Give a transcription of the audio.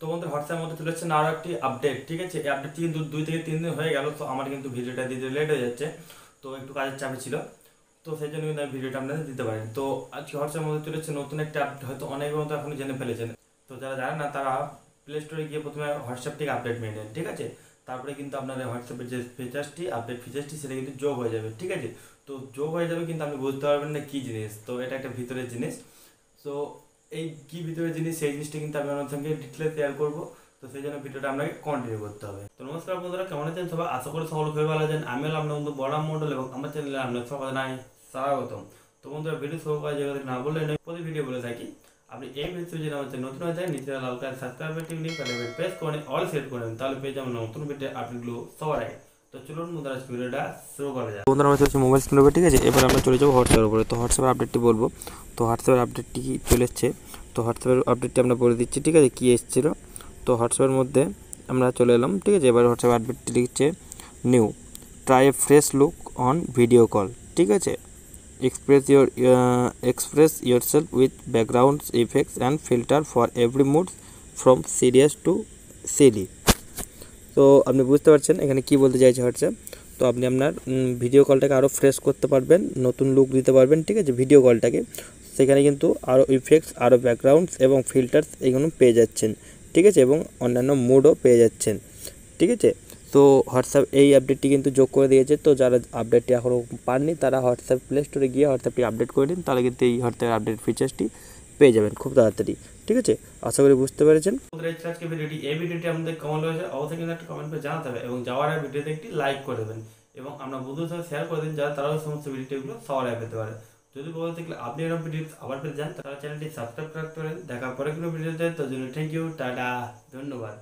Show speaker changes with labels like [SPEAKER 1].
[SPEAKER 1] তো বন্ধুরা হোয়াটসঅ্যাপের মধ্যে চলে যাচ্ছে না আরও একটি আপডেট, ঠিক আছে। এই আপডেটটি কিন্তু 2 থেকে 3 দিন হয়ে গেল, তো আমার কিন্তু ভিডিওটা দিতে লেট হয়ে যাচ্ছে, তো একটু কাজের চাপে ছিল, তো সেই জন্য কিন্তু আমি ভিডিওটা আপনাদের দিতে পারিনি। তো আজকে হোয়াটসঅ্যাপের মধ্যে চলে যাচ্ছে নতুন একটা আপডেট, হয়তো অনেকের মতো এখন জেনে ফেলেছেন। তো যারা জানেন না তারা প্লে স্টোরে গিয়ে প্রথমে হোয়াটসঅ্যাপটিকে আপডেট মেনে নেন, ঠিক আছে। তারপরে কিন্তু আপনার হোয়াটসঅ্যাপের যে ফিচার্সটি আপডেট ফিচার্সটি সেটা কিন্তু যোগ হয়ে যাবে, ঠিক আছে। তো যোগ হয়ে যাবে কিন্তু আপনি বুঝতে পারবেন না কী জিনিস, তো এটা একটা ভিতরের জিনিস। তো এই কি ভিতরের জিনিস সেই জিনিসটা কিন্তু আমি আপনার সঙ্গে ডিটেলে শেয়ার করবো, তো সেই জন্য ভিডিওটা আপনাকে কন্টিনিউ করতে হবে। তো নমস্কার বন্ধুরা, কেমন আছেন সবাই? আশা করি সকল খুবই ভালো আছেন। আমি হলাম আপনার বন্ধু বড়াম মন্ডল এবং আমার চ্যানেলে আপনার সবাই নাই স্বাগতম। তো বন্ধুরা ভিডিও শুরু করা জায়গা না বললে নয়, প্রতি ভিডিও বলে থাকি আপনি এই ভিডিও যদি আমার নতুন হয়ে যায় নিচে লাল কালার সাবস্ক্রাইব বাটন ক্লিক করে প্রেস করে অল সেট করে তাহলে পেয়ে যাবেন নতুন ভিডিও আপডেটগুলো সবার আগে। তো চলুন বন্ধুরা ভিডিওটা শুরু করা যায়। বন্ধুরা আমরা চলছি মোবাইল স্ক্রিন উপর, ঠিক আছে। এবার আমরা চলে যাবো হোয়াটসঅ্যাপের উপরে। তো হোয়াটসঅ্যাপের আপডেটটি বলবো। তো হোয়াটসঅ্যাপের আপডেটটি কি চলে এসছে, তো হোয়াটসঅ্যাপের আপডেটটি আমরা বলে দিচ্ছি, ঠিক আছে, কী এসেছিলো। তো হোয়াটসঅ্যাপের মধ্যে আমরা চলে এলাম, ঠিক আছে। এবার হোয়াটসঅ্যাপ আপডেটটি লিখছে new try A fresh look on video call, ঠিক আছে। express yourself with backgrounds effects and filter for every mood from serious to silly। তো আপনি বুঝতে পারছেন এখানে কি বলতে চাইছে হোয়াটসঅ্যাপ। তো আপনি আপনার ভিডিও কলটাকে আরও ফ্রেশ করতে পারবেন, নতুন লুক দিতে পারবেন, ঠিক আছে, ভিডিও কলটাকে। সেখানে কিন্তু আরও ইফেক্টস, আরও ব্যাকগ্রাউন্ডস এবং ফিল্টার্স এগুলো পেয়ে যাচ্ছেন, ঠিক আছে, এবং অন্যান্য মুডও পেয়ে যাচ্ছেন, ঠিক আছে। তো হোয়াটসঅ্যাপ এই আপডেটটি কিন্তু যোগ করে দিয়েছে। তো যারা আপডেটটি এখনও পাননি তারা হোয়াটসঅ্যাপ প্লে স্টোরে গিয়ে হোয়াটসঅ্যাপটি আপডেট করে দিন, তাহলে কিন্তু এই হোয়াটসঅ্যাপ আপডেট ফিচার্সটি পেয়ে যাবেন খুব তাড়াতাড়ি, ঠিক আছে। আশা করি বুঝতে পেরেছেন। আজকে ভিডিওটি এই ভিডিওটি আমাদের কেমন হয়েছে অবশ্যই কিন্তু একটা কমেন্ট করে জানাতে হবে এবং যাওয়ার আগে ভিডিওতে একটি লাইক করে দেবেন এবং আমরা বন্ধুদের সাথে শেয়ার করে দিন যারা তারাও সমস্ত ভিডিওগুলো সবার আগে পেতে পারে। যদি বলতে থাকলে আপনি এরকম ভিডিও আবার পেতে যান তাহলে চ্যানেলটি সাবস্ক্রাইব করেন। দেখা পরে কোনো ভিডিওতে, তো জন্য থ্যাংক ইউ, টাটা, ধন্যবাদ।